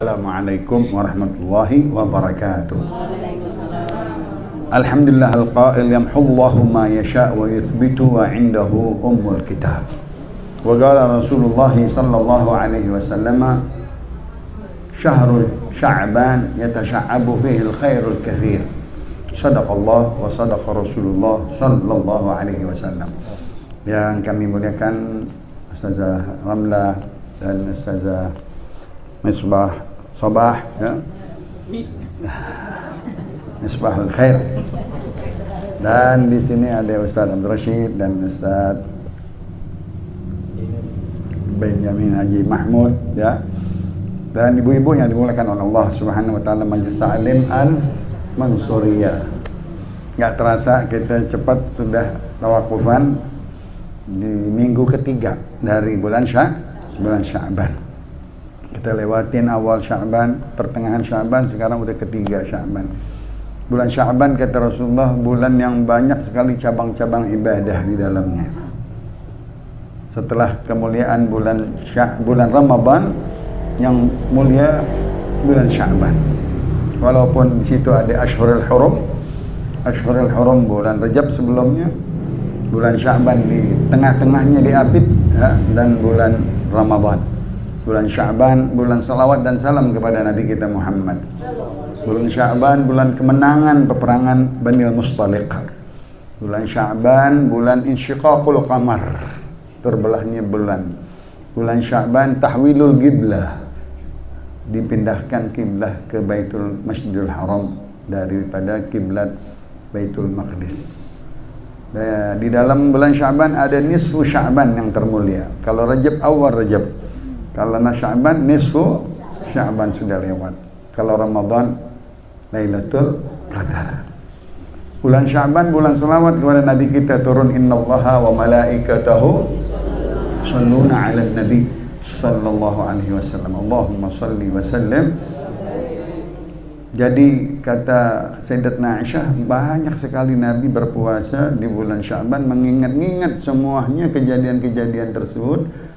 Assalamualaikum warahmatullahi wabarakatuh. Alhamdulillah al-qail yamhullahu ma yasha' wa yuthbitu wa indahu ummul kitab. Wa qala Rasulullah sallallahu alaihi wasallam syahrul sya'ban yatasha'abu fihi al-khairul kathir. Sadaqallah wa sadaqa Rasulullah sallallahu alaihi wasallam. Yang kami muliakan Ustazah Ramlah dan Ustazah Misbah Sabah, ya. Misbahul Khair. Dan di sini ada Ustaz Abdul Rashid dan Ustaz Benjamin Haji Mahmud, ya. Dan ibu-ibu yang dimuliakan oleh Allah Subhanahu wa taala, Majelis Ta'lim Al-Mansuriyah. Enggak terasa kita cepat sudah tawakufan di minggu ketiga dari bulan Sya'ban. Kita lewatin awal Sya'ban, pertengahan Sya'ban, sekarang udah ketiga Sya'ban. Bulan Sya'ban kata Rasulullah bulan yang banyak sekali cabang-cabang ibadah di dalamnya. Setelah kemuliaan bulan Ramadan, yang mulia bulan Sya'ban. Walaupun di situ ada Ashhurul Hurum bulan Rajab sebelumnya, bulan Sya'ban di tengah-tengahnya diapit, ya, dan bulan Ramadan. Bulan Sya'ban, bulan salawat dan salam kepada Nabi kita Muhammad. Bulan Sya'ban, bulan kemenangan peperangan Banil Mustaliq. Bulan Sya'ban, bulan insyiqaqul qamar, terbelahnya bulan. Bulan Sya'ban, tahwilul qiblah, dipindahkan kiblah ke Baitul Masjidil Haram daripada kiblat Baitul Maqdis. Di dalam bulan Sya'ban ada nisfu Sya'ban yang termulia. Kalau Rajab, awal Rajab. Kalau Sya'ban, nisfu Sya'ban sudah lewat. Kalau Ramadan, Lailatul Qadar. Bulan Sya'ban, bulan selawat kepada Nabi kita turun. Innallaha wa malaikatahu shalluna 'alan nabi sallallahu alaihi wasallam. Allahumma shalli wa sallim. Jadi kata Sayyidatna Aisyah, banyak sekali Nabi berpuasa di bulan Sya'ban, mengingat-ingat semuanya kejadian-kejadian tersebut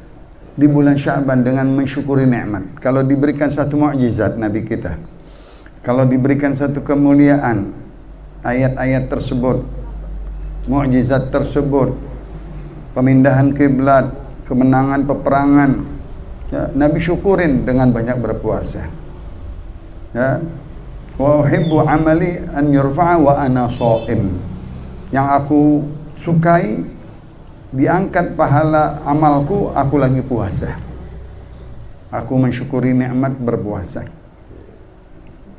di bulan Sya'ban dengan mensyukuri nikmat. Kalau diberikan satu mukjizat Nabi kita, kalau diberikan satu kemuliaan, ayat-ayat tersebut, mukjizat tersebut, pemindahan kiblat, kemenangan peperangan, ya, Nabi syukurin dengan banyak berpuasa. Ya. Wa uhibbu amali an yurfa'a wa ana sha'im. Yang aku sukai diangkat pahala amalku, aku lagi puasa. Aku mensyukuri nikmat berpuasa.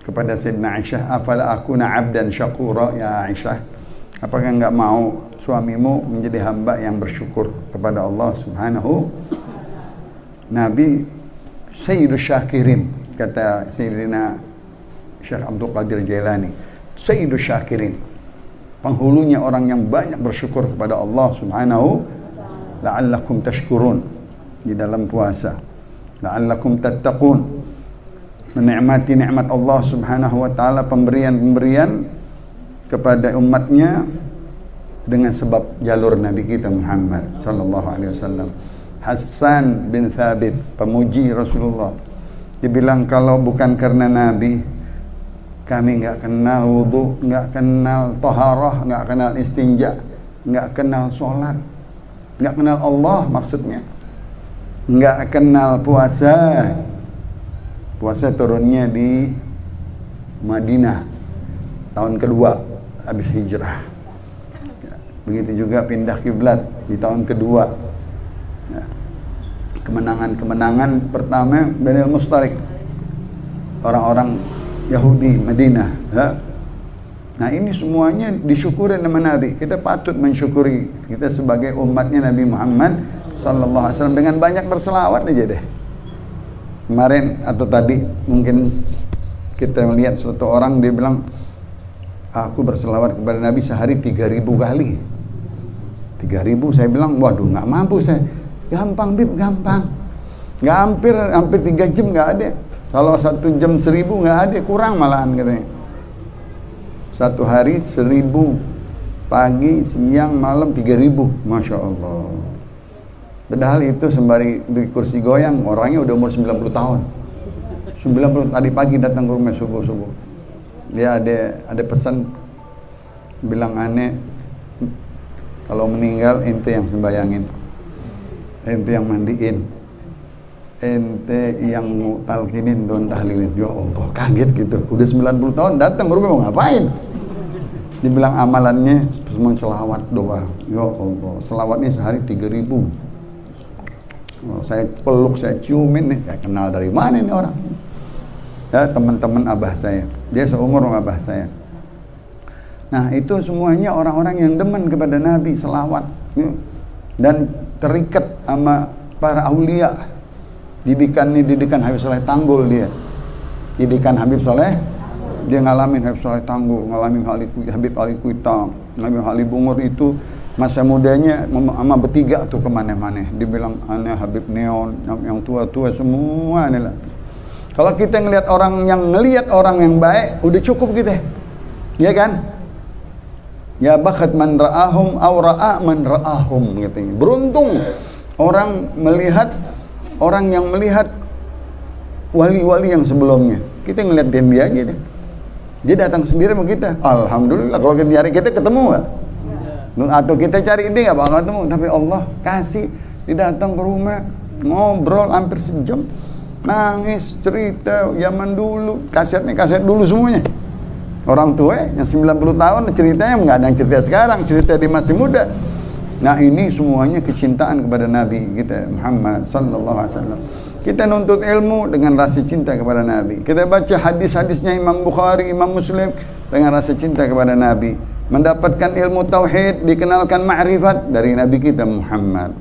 Kepada Sayyidina Aisyah, afala akuna abdan syakura ya Aisyah, apakah enggak mau suamimu menjadi hamba yang bersyukur kepada Allah Subhanahu. Nabi Sayyidus Syakirin, kata Sayyidina Syekh Abdul Qadir Jailani, Sayyidus Syakirin, penghulunya orang yang banyak bersyukur kepada Allah Subhanahu. La'allakum tashkurun, di dalam puasa. La'allakum tattaqun, menikmati nikmat Allah Subhanahu wa taala, pemberian-pemberian kepada umatnya dengan sebab jalur Nabi kita Muhammad sallallahu alaihi wasallam. Hassan bin Thabit, pemuji Rasulullah, dibilang kalau bukan karena Nabi, kami enggak kenal wudu, enggak kenal taharah, enggak kenal istinja, enggak kenal sholat, enggak kenal Allah, maksudnya enggak kenal puasa. Puasa turunnya di Madinah tahun kedua habis hijrah. Begitu juga pindah kiblat di tahun kedua. Kemenangan-kemenangan pertama Banil Mustaliq, orang-orang Yahudi Madinah, ya. Nah, ini semuanya disyukuri sama Nabi. Kita patut mensyukuri, kita sebagai umatnya Nabi Muhammad sallallahu alaihi wasallam, dengan banyak berselawat aja deh. Kemarin atau tadi mungkin kita melihat suatu orang, dia bilang, aku berselawat kepada Nabi sehari 3.000 kali. 3.000, saya bilang, waduh, nggak mampu saya. Gampang Bib, gampang. Nggak hampir 3 jam nggak ada. Kalau 1 jam 1.000 nggak ada, kurang malahan katanya. Satu hari 1.000, pagi, siang, malam 3.000, Masya Allah. Padahal itu sembari di kursi goyang, orangnya udah umur 90 tahun. 90 tadi pagi datang ke rumah subuh. Dia ada pesan bilang, aneh kalau meninggal ente yang sembayangin, ente yang mandiin, ente yang talqinin don tahlilin. Ya Allah, kaget gitu. Udah 90 tahun datang ke rumah mau ngapain? Dibilang amalannya semua selawat doang. Ya Allah, selawatnya sehari 3.000. Saya peluk, saya ciumin nih, saya kenal dari mana ini orang. Ya, teman-teman abah saya, dia seumur sama abah saya. Nah, itu semuanya orang-orang yang demen kepada Nabi, selawat ya. Dan terikat sama para aulia. Didikan Habib Soleh Tanggul dia. Didikan Habib Soleh, dia ngalamin Habib Soleh Tanggul, ngalamin Habib Ali Kuitang, ngalamin Habib Bungur. Itu masa mudanya sama bertiga tuh kemana-mana. Dibilang aneh Habib Neon, yang tua-tua semua inilah. Kalau kita ngelihat orang yang baik, udah cukup kita, ya kan? Ya bakat man ra'ahum aw ra'a man ra'ahum, katanya. Beruntung orang yang melihat wali-wali yang sebelumnya. Kita ngelihat dia aja deh. Dia datang sendiri sama kita. Alhamdulillah, kalau kita cari kita ketemu nggak? Atau kita cari dia nggak bakal ketemu. Tapi Allah kasih, dia datang ke rumah, ngobrol hampir sejam. Nangis, cerita zaman dulu, kaset dulu semuanya. Orang tua yang 90 tahun ceritanya nggak ada yang cerita sekarang, cerita dia masih muda. Nah, ini semuanya kecintaan kepada Nabi kita Muhammad sallallahu alaihi wasallam. Kita nuntut ilmu dengan rasa cinta kepada Nabi. Kita baca hadis-hadisnya Imam Bukhari, Imam Muslim dengan rasa cinta kepada Nabi. Mendapatkan ilmu tauhid, dikenalkan ma'rifat dari Nabi kita Muhammad.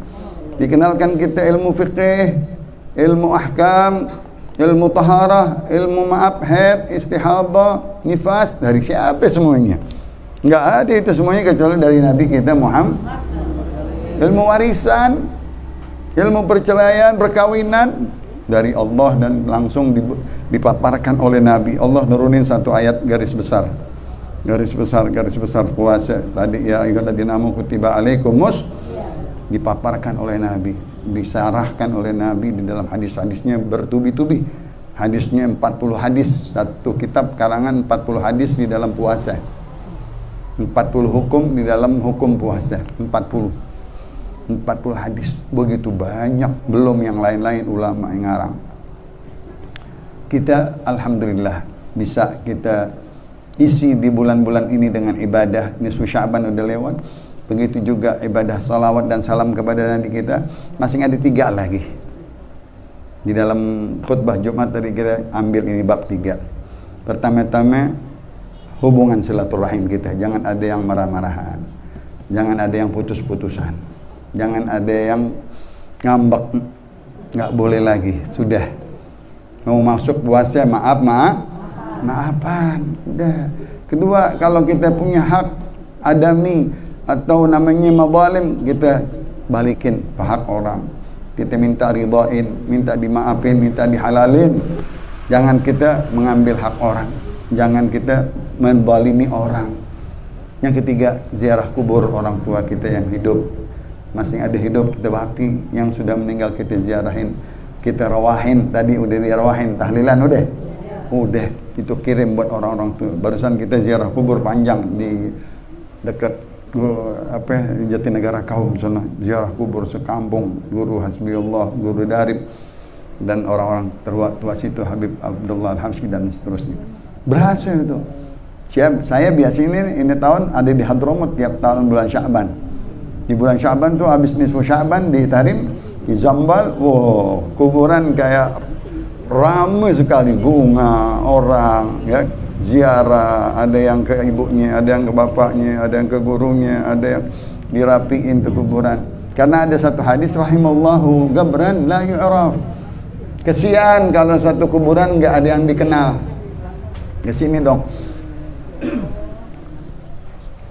Dikenalkan kita ilmu fiqih, ilmu ahkam, ilmu taharah, ilmu haid, istihabah, nifas, dari siapa semuanya? Enggak ada itu semuanya kecuali dari Nabi kita Muhammad. Ilmu warisan, ilmu perceraian, perkawinan dari Allah dan langsung dipaparkan oleh Nabi. Allah nurunin satu ayat garis besar puasa. Tadi ya ayyuhalladzina amanu kutiba alaikumus, dipaparkan oleh Nabi, disarahkan oleh Nabi di dalam hadis-hadisnya bertubi-tubi. Hadisnya 40 hadis, satu kitab karangan 40 hadis di dalam puasa. 40 hukum di dalam hukum puasa. 40 hadis, begitu banyak, belum yang lain-lain ulama yang ngarang. Kita alhamdulillah bisa kita isi di bulan-bulan ini dengan ibadah. Nisfu Sya'ban udah lewat. Begitu juga ibadah salawat dan salam kepada Nabi kita. Masih ada 3 lagi. Di dalam khutbah Jumat tadi kita ambil ini bab 3. Pertama-tama hubungan silaturahim kita. Jangan ada yang marah-marahan. Jangan ada yang putus-putusan. Jangan ada yang ngambek. Nggak boleh lagi. Sudah. Mau masuk puasa, maafan. Udah. Kedua, kalau kita punya hak adami atau namanya mazalim, kita balikin hak orang. Kita minta ridain, minta dimaafin, minta dihalalin. Jangan kita mengambil hak orang. Jangan kita menzalimi orang. Yang ketiga, ziarah kubur orang tua kita yang hidup. Masih ada hidup kita bakti, yang sudah meninggal kita ziarahin, kita rawahin. Tadi udah dirawahin, tahlilan udah itu kirim buat orang-orang tua. Barusan kita ziarah kubur panjang di dekat Jatinegara Kaum sana, ziarah kubur sekampung Guru Hasbiullah, Guru Darib, dan orang-orang tertua situ, Habib Abdullah Al-Habsyi dan seterusnya. Berhasil itu. Saya biasanya ini tahun ada di Hadramut tiap tahun bulan Sya'ban. Di bulan Sya'ban tuh habis nisfu Sya'ban di Tarim, di Zambal, kuburan kayak ramai sekali, bunga orang, ya, ziarah, ada yang ke ibunya, ada yang ke bapaknya, ada yang ke gurunya, ada yang dirapiin ke kuburan. Karena ada satu hadis, rahimallahu gabran la yu'raf. Kesian kalau satu kuburan nggak ada yang dikenal. Ke sini dong.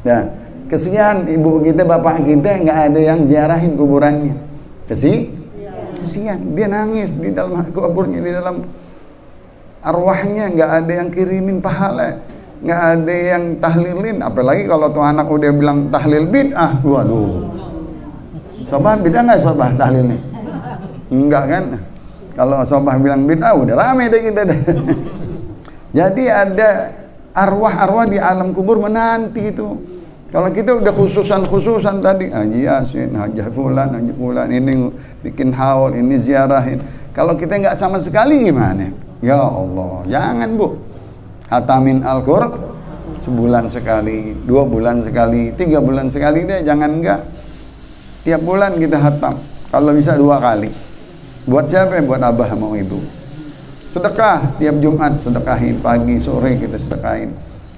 Nah, kesian ibu kita, bapak kita nggak ada yang ziarahin kuburannya. Kesian, dia nangis di dalam kuburnya, di dalam arwahnya, nggak ada yang kirimin pahala, nggak ada yang tahlilin. Apalagi kalau tuh anak udah bilang tahlil bid'ah, waduh. Sobat bid'ah nggak sobat tahlilnya? Enggak kan? Kalau Sobah bilang bid'ah, udah rame deh kita deh. Jadi ada arwah-arwah di alam kubur menanti itu. Kalau kita udah khususan tadi, Haji Yasin, Haji Fulan, ini bikin haul, ini ziarahin. Kalau kita nggak sama sekali gimana? Ya Allah, jangan Bu. Hatamin Al-Qur'an sebulan sekali, 2 bulan sekali, 3 bulan sekali deh, jangan enggak. Tiap bulan kita hatam. Kalau bisa 2 kali. Buat siapa? Buat abah sama ibu. Sedekah tiap Jumat, sedekahin pagi sore kita sedekahin.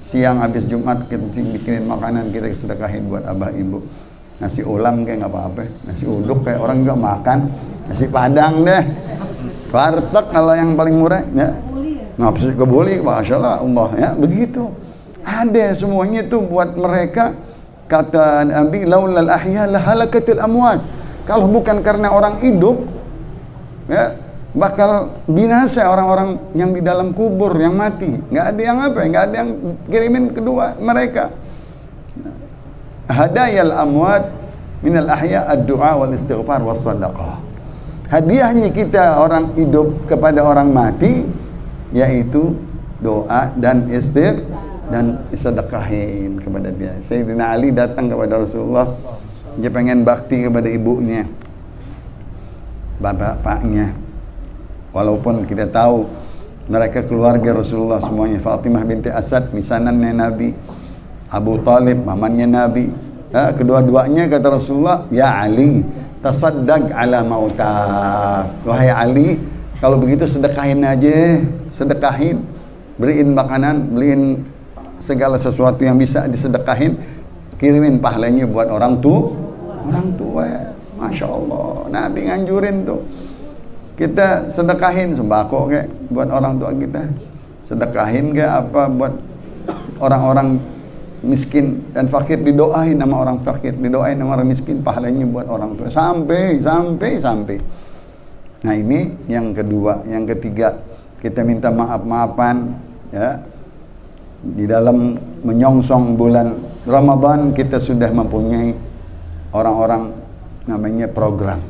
Siang habis Jumat kita bikinin makanan, kita sedekahin buat abah ibu. Nasi ulam kayak nggak apa-apa, nasi uduk kayak orang nggak makan, nasi padang deh, warteg kalau yang paling murah ya. Nafsu kebuli, masya Allah ya, begitu. Ada semuanya itu buat mereka. Kata Nabi, laulal ahya lahalakatil amwat. Kalau bukan karena orang hidup, ya bakal binasa orang-orang yang di dalam kubur yang mati. Nggak ada yang apa, nggak ada yang kirimin kedua mereka. Hadayal amwat minal ahya ad-du'a wal istighfar was sadaqah. Hadiahnya kita orang hidup kepada orang mati yaitu doa dan sedekahin kepada dia. Sayyidina Ali datang kepada Rasulullah, dia pengen bakti kepada ibunya, bapaknya. Walaupun kita tahu mereka keluarga Rasulullah semuanya. Fatimah binti Asad, misanannya Nabi. Abu Talib, mamannya Nabi. Kedua-duanya kata Rasulullah, ya Ali, tasaddaq ala mautak. Wahai Ali, kalau begitu sedekahin aja, sedekahin, beliin makanan, beliin segala sesuatu yang bisa disedekahin, kirimin pahalanya buat orang tua. Masya Allah, Nabi nganjurin tuh. Kita sedekahin sembako kayak buat orang tua kita, sedekahin kayak apa buat orang-orang miskin dan fakir, didoain sama orang fakir, didoain sama orang miskin, pahalanya buat orang tua sampai. Nah ini yang kedua. Yang ketiga, kita minta maaf-maafan ya. Di dalam menyongsong bulan Ramadan kita sudah mempunyai orang-orang namanya program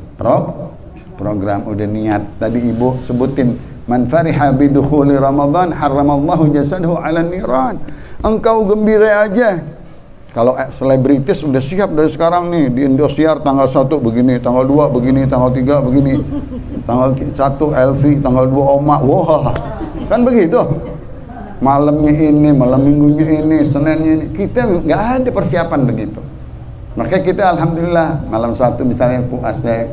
udah niat. Tadi ibu sebutin, man fariha bidukhuli Ramadan haramallahu jasadahu ala niran. Engkau gembira aja kalau selebritis udah siap dari sekarang nih di Indosiar tanggal 1 begini, tanggal 2 begini, tanggal 3 begini, tanggal 1 LV, tanggal 2 Oma. Wah, kan begitu. Malamnya ini, malam minggunya ini, Seninnya ini. Kita nggak ada persiapan begitu. Makanya kita alhamdulillah malam 1 misalnya puasa,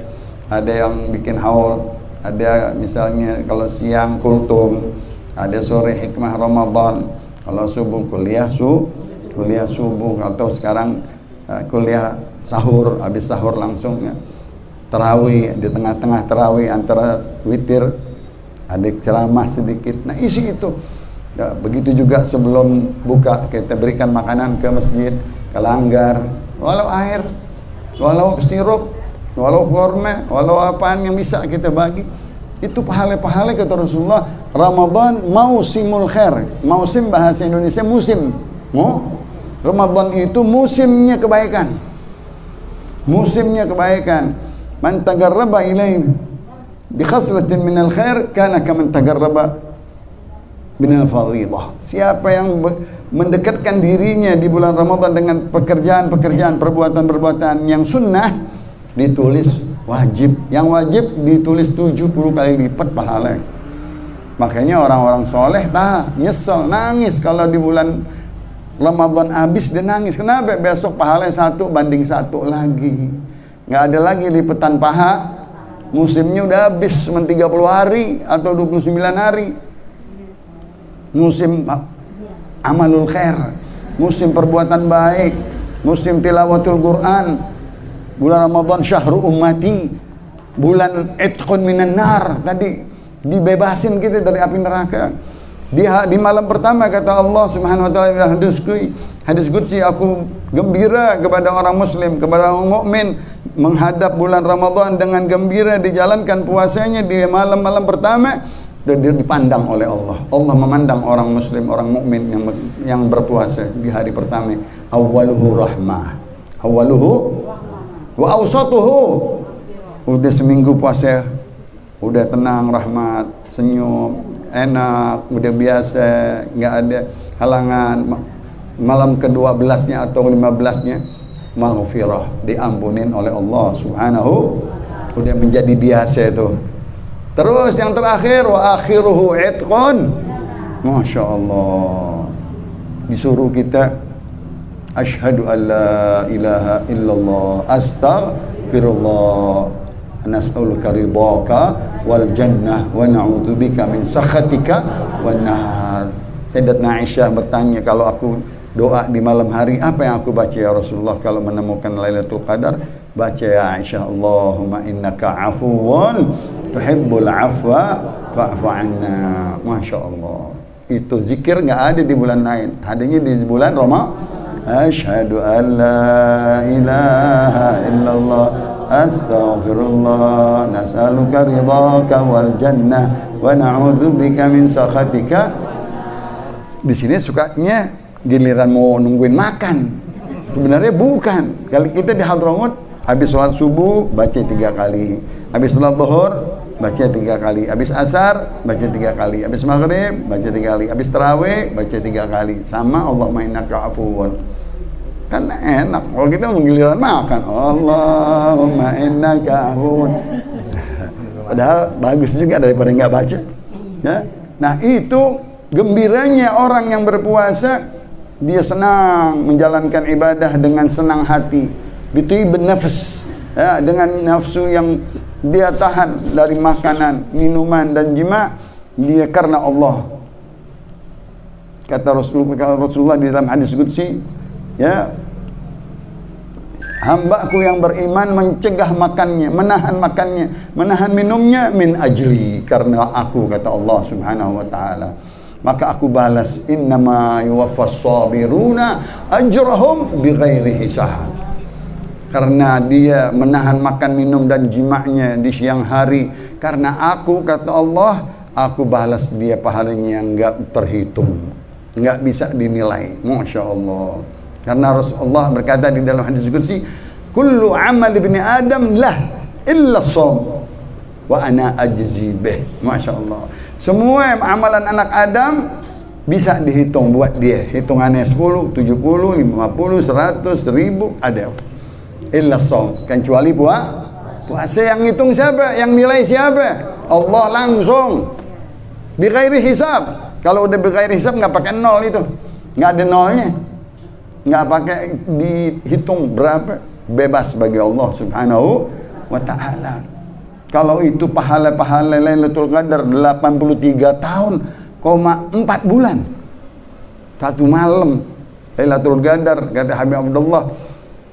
ada yang bikin haul, ada misalnya kalau siang kultum, ada sore hikmah Ramadan, kalau subuh kuliah subuh, atau sekarang kuliah sahur, habis sahur langsung ya, tarawih, di tengah-tengah tarawih antara witir ada ceramah sedikit. Nah isi itu ya, begitu juga sebelum buka kita berikan makanan ke masjid, ke langgar, walau air, walau sirup, walau kurma, walau apaan yang bisa kita bagi. Itu pahala-pahala kata Rasulullah. Ramadan mausimul khair. Mausim bahasa Indonesia musim. Ramadan itu musimnya kebaikan. Musimnya kebaikan. Man tagarraba ilaihi bi khaslatin minal khair kana kaman tagarraba minal fadhilah. Siapa yang mendekatkan dirinya di bulan Ramadan dengan pekerjaan-pekerjaan, perbuatan-perbuatan yang sunnah, ditulis wajib. Yang wajib ditulis 70 kali lipat pahala. Makanya orang-orang soleh nyesel, nangis kalau di bulan Ramadan habis dia nangis. Kenapa? Besok pahala 1 banding 1 lagi. Nggak ada lagi lipatan paha. Musimnya udah habis, cuma 30 hari atau 29 hari. Musim amalul khair, musim perbuatan baik, musim tilawatul Quran. Bulan Ramadan syahru ummati, bulan itqun minan nar, tadi dibebasin kita dari api neraka. Di malam pertama kata Allah Subhanahu wa taala dalam hadis qudsi, aku gembira kepada orang muslim, kepada orang mukmin menghadap bulan Ramadan dengan gembira dijalankan puasanya di malam-malam pertama. Dan dia dipandang oleh Allah. Allah memandang orang muslim, orang mukmin yang berpuasa di hari pertama. Awwaluhu rahmah, awwaluhu wa awsatuhu. Udah seminggu puasa udah tenang, rahmat, senyum, enak, udah biasa, nggak ada halangan. Malam ke-12-nya atau 15-nya maghfirah, diampunin oleh Allah Subhanahu, udah menjadi biasa itu. Terus yang terakhir, wa akhiruhu itqun. Masya Allah, disuruh kita asyhadu an la ilaha illallah astaghfirullah nas'aluka ridhaka wal jannah wa na'udzubika min sakhatika wan nar. Sayyidatuna Aisyah bertanya, kalau aku doa di malam hari, apa yang aku baca ya Rasulullah kalau menemukan Lailatul Qadar? Baca ya Aisyah, Allahumma innaka afuwun tuhibbul afwa fa'fu anna. Masya Allah, itu zikir nggak ada di bulan lain, adanya di bulan Ramadan. Asyhadu an la ilaha illallah astaghfirullah nas'aluka ridhaka wal jannah wa na'udzubika min sakhatika. Di sini sukanya giliran mau nungguin makan, sebenarnya bukan. Kalau kita di Hadramaut habis sholat subuh baca 3 kali, habis sholat zuhur baca 3 kali, habis asar baca 3 kali, habis maghrib baca 3 kali, habis tarawih baca 3 kali, sama Allahumma innaka afuwun. Kan enak kalau kita menggiliran makan Allahumma innaka afuwun. Padahal bagus juga daripada nggak baca ya. Nah itu gembiranya orang yang berpuasa, dia senang menjalankan ibadah dengan senang hati, bitibin nafs ya, dengan nafsu yang dia tahan dari makanan, minuman dan jima, dia karena Allah. Kata Rasulullah di dalam hadis qudsi ya, hambaku yang beriman mencegah makannya, menahan minumnya min ajli, karena aku, kata Allah Subhanahu wa taala. Maka aku balas, innama yuwaffas sabiruna ajrahum bighairi hisab. Karena dia menahan makan minum dan jimaknya di siang hari, karena aku, kata Allah, aku balas dia pahalanya yang enggak terhitung, enggak bisa dinilai. Masya Allah. Karena Rasulullah berkata di dalam hadis qudsi, kullu amal ibni adam lah illa shaum wa ana ajzi bih. Masya Allah. Semua amalan anak Adam bisa dihitung buat dia. Hitungannya 10, 70, 50, 100, 1000 ada. Illa shaum, kecuali puasa. Yang hitung siapa? Yang nilai siapa? Allah langsung. Bi ghairi hisab. Kalau udah bi ghairi hisab nggak pakai nol itu. Nggak ada nolnya. Nggak pakai dihitung berapa. Bebas bagi Allah Subhanahu wa ta'ala. Kalau itu pahala-pahala Lailatul Qadar 83 tahun, 4 bulan. 1 malam Lailatul Qadar, kata Habib Abdullah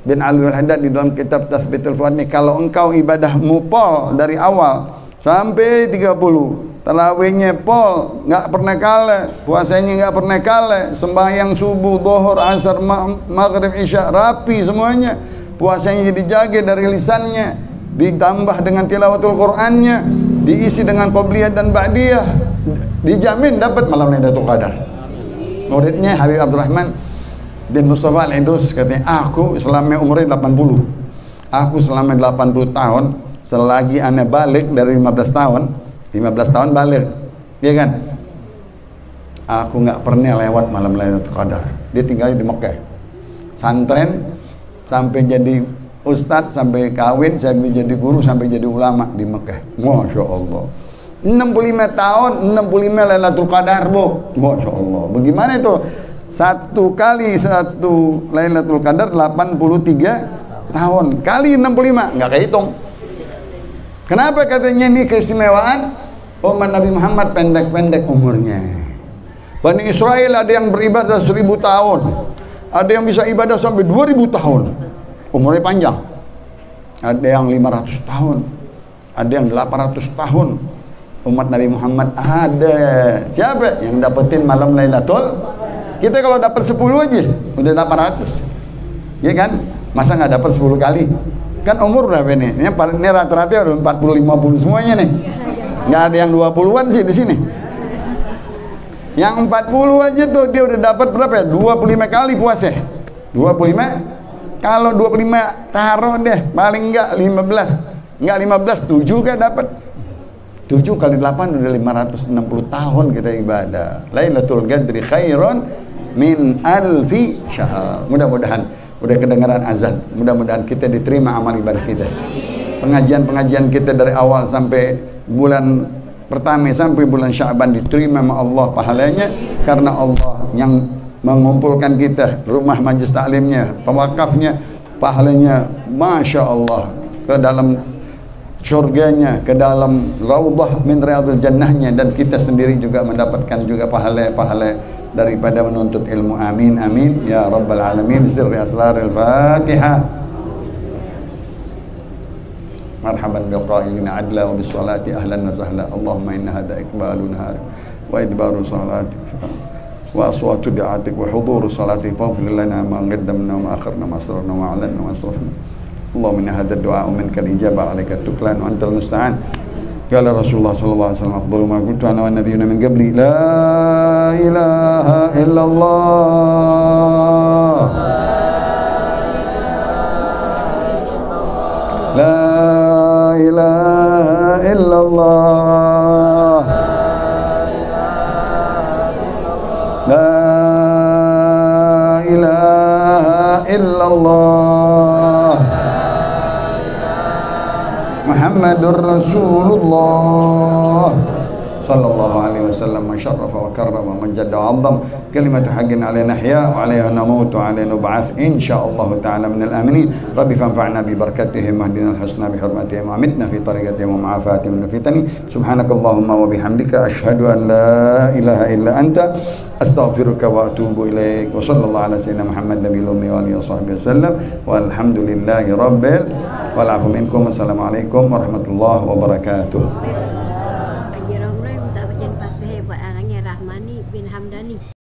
bin Alwi Al-Haddad di dalam kitab Tathbitul Fuad ini, kalau engkau ibadahmu pol dari awal sampai 30, tarawihnya pol, nggak pernah kalah, puasanya nggak pernah kalah, sembahyang subuh, zuhur, asar, maghrib, isya rapi semuanya, puasanya dijaga dari lisannya, ditambah dengan tilawatul Qur'annya, diisi dengan qobliyah dan ba'diyah, dijamin dapat malam Lailatul Qadar. Muridnya Habib Abdurrahman bin Mustafa Al-Idrus katanya, aku selama umurnya 80, aku selama 80 tahun, selagi ana balik dari 15 tahun balik, ya kan, aku nggak pernah lewat malam Lailatul Qadar. Dia tinggal di Mekah, santren sampai jadi ustadz, sampai kawin, sampai jadi guru, sampai jadi ulama di Mekah. Masya Allah. 65 tahun, 65 Lailatul Qadar, Bu. Masya Allah. Bagaimana itu? Satu kali satu Lailatul Qadar 83 tahun. Kali 65, nggak kehitung. Kenapa katanya ini keistimewaan? Umat Nabi Muhammad pendek-pendek umurnya. Bani Israel ada yang beribadah 1000 tahun. Ada yang bisa ibadah sampai 2000 tahun. Umurnya panjang. Ada yang 500 tahun, ada yang 800 tahun. Umat Nabi Muhammad ada. Siapa yang dapetin malam Lailatul? Kita kalau dapat 10 aja udah 800, ya kan? Masa nggak dapat 10 kali? Kan umur berapa ini? Ini rata-rata udah 40-50 semuanya nih. Nggak ada yang 20-an sih di sini. Yang 40 aja tuh dia udah dapat berapa ya? 25 kali puasa. 25. Kalau 25 taruh deh, paling enggak 15. Enggak 15, 7 kan dapat. 7 kali 8 udah 560 tahun kita ibadah. Lailatul Qadri khairun min alfi syahr. Mudah-mudahan udah kedengaran azan. Mudah-mudahan kita diterima amal ibadah kita. Pengajian-pengajian kita dari awal sampai bulan pertama sampai bulan Sya'ban diterima sama Allah pahalanya, karena Allah yang mengumpulkan kita, rumah majlis taklimnya, pewakafnya, pahalanya Masya Allah ke dalam syurganya, ke dalam raudhah min riyadhil jannahnya, dan kita sendiri juga mendapatkan juga pahala-pahala daripada menuntut ilmu. Amin amin ya rabbal alamin. Sirri asraril Fatihah. Marhaban biqailina adla wa bisolati ahlan wa sahla. Allahumma inna hadha ikbalu nahar wa idbaru salati wa aswatu du'atik wa huduru salati faghfir lana ma qaddamna wa ma akharna ma asrarna wa a'lanna wa asrafna. Allahumma inna hadha du'a minka al-ijaba alayka tuklan wa antal musta'an. Qala Rasulullah sallallahu alaihi wasallam afdalu ma qultu ana wan nabiyyuna min qabli la ilaha illallah la ilaha illallah la ilaha illallah Muhammadur Rasulullah sallallahu alaihi wasallam. Man syarrafa wa karrama man jadda wa 'azzam kalimatu haqqin 'alaina nahya wa 'alaiha namutu wa 'alaiha nub'ats insyaallah ta'ala minal aminin. Rabbi fanfa'na bi barakatihim wahdina al-husna bi hurmatihim wa amitna fi tariqatihim wa ma'afatihim min fitani. Subhanakallahumma wa bihamdika asyhadu an la ilaha illa anta astaghfiruka wa atubu ilaik. Wa sallallahu ala sayyidina Muhammad nabiyil ummi wa alihi washabbihi wasallam walhamdulillahi rabbil wal 'afu minkum. Assalamualaikum warahmatullahi wabarakatuh.